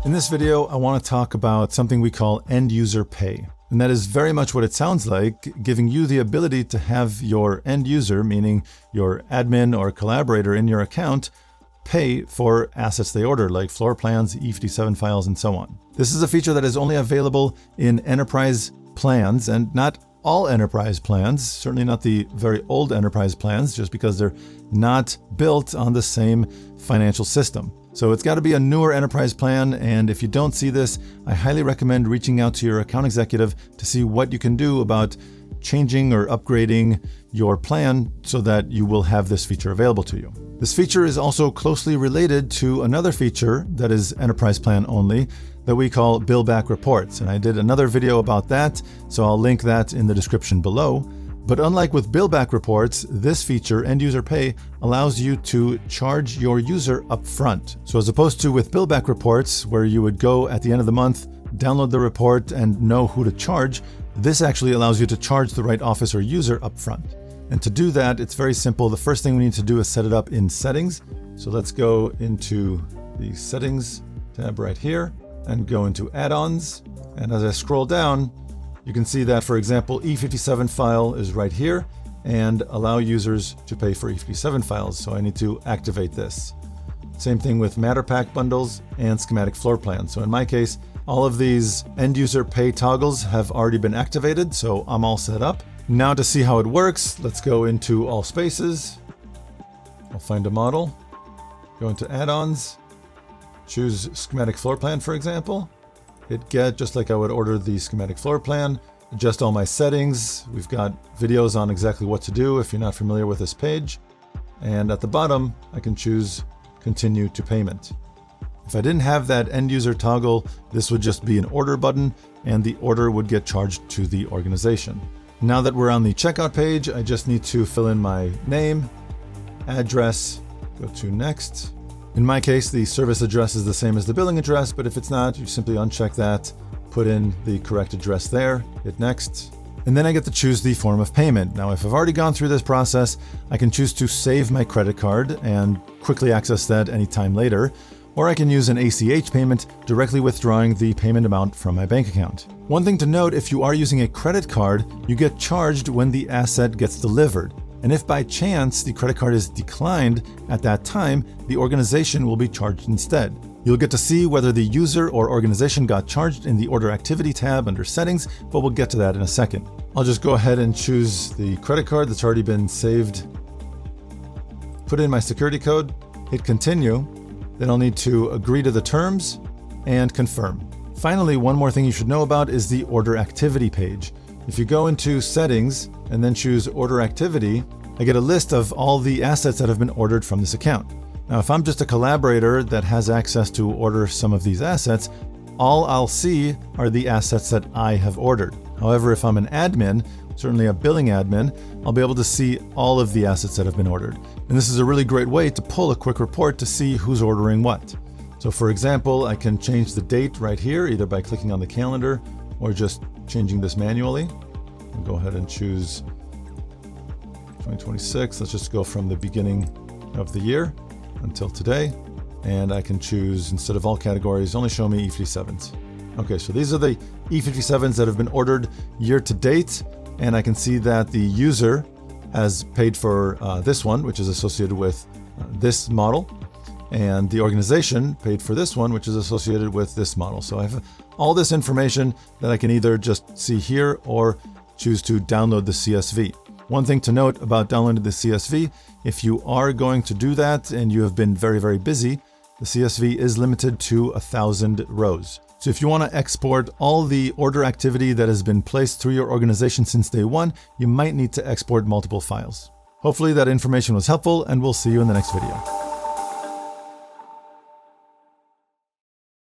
In this video, I want to talk about something we call end user pay. And that is very much what it sounds like, giving you the ability to have your end user, meaning your admin or collaborator in your account, pay for assets they order, like floor plans, E57 files, and so on. This is a feature that is only available in enterprise plans, and not all enterprise plans, certainly not the very old enterprise plans, just because they're not built on the same financial system. So it's got to be a newer enterprise plan, and if you don't see this, I highly recommend reaching out to your account executive to see what you can do about changing or upgrading your plan so that you will have this feature available to you. This feature is also closely related to another feature that is enterprise plan only that we call bill back reports. And I did another video about that, so I'll link that in the description below. But unlike with bill back reports, this feature, end user pay, allows you to charge your user upfront. So as opposed to with bill back reports, where you would go at the end of the month, download the report and know who to charge, this actually allows you to charge the right office or user upfront. And to do that, it's very simple. The first thing we need to do is set it up in settings. So let's go into the settings tab right here and go into add-ons. And as I scroll down, you can see that, for example, E57 file is right here and allow users to pay for E57 files. So I need to activate this. Same thing with Matterport bundles and schematic floor plans. So in my case, all of these end user pay toggles have already been activated, so I'm all set up. Now to see how it works, let's go into all spaces. I'll find a model, go into add-ons, choose schematic floor plan, for example. Hit get, just like I would order the schematic floor plan, adjust all my settings. We've got videos on exactly what to do if you're not familiar with this page. And at the bottom, I can choose continue to payment. If I didn't have that end user toggle, this would just be an order button and the order would get charged to the organization. Now that we're on the checkout page, I just need to fill in my name, address, go to next. In my case, the service address is the same as the billing address, but if it's not, you simply uncheck that, put in the correct address there, hit next, and then I get to choose the form of payment. Now, if I've already gone through this process, I can choose to save my credit card and quickly access that anytime later, or I can use an ACH payment, directly withdrawing the payment amount from my bank account. One thing to note, if you are using a credit card, you get charged when the asset gets delivered. And if by chance the credit card is declined at that time, the organization will be charged instead. You'll get to see whether the user or organization got charged in the Order Activity tab under Settings, but we'll get to that in a second. I'll just go ahead and choose the credit card that's already been saved, put in my security code, hit Continue, then I'll need to agree to the terms and confirm. Finally, one more thing you should know about is the Order Activity page. If you go into Settings and then choose Order Activity, I get a list of all the assets that have been ordered from this account. Now, if I'm just a collaborator that has access to order some of these assets, all I'll see are the assets that I have ordered. However, if I'm an admin, certainly a billing admin, I'll be able to see all of the assets that have been ordered. And this is a really great way to pull a quick report to see who's ordering what. So for example, I can change the date right here, either by clicking on the calendar or just changing this manually. I'll go ahead and choose 2026. Let's just go from the beginning of the year until today. And I can choose, instead of all categories, only show me E57s. Okay, so these are the E57s that have been ordered year to date. And I can see that the user has paid for this one, which is associated with this model. And the organization paid for this one, which is associated with this model. So I have all this information that I can either just see here or choose to download the CSV. One thing to note about downloading the CSV, if you are going to do that and you have been very, very busy, the CSV is limited to 1,000 rows. So if you want to export all the order activity that has been placed through your organization since day one, you might need to export multiple files. Hopefully that information was helpful, and we'll see you in the next video.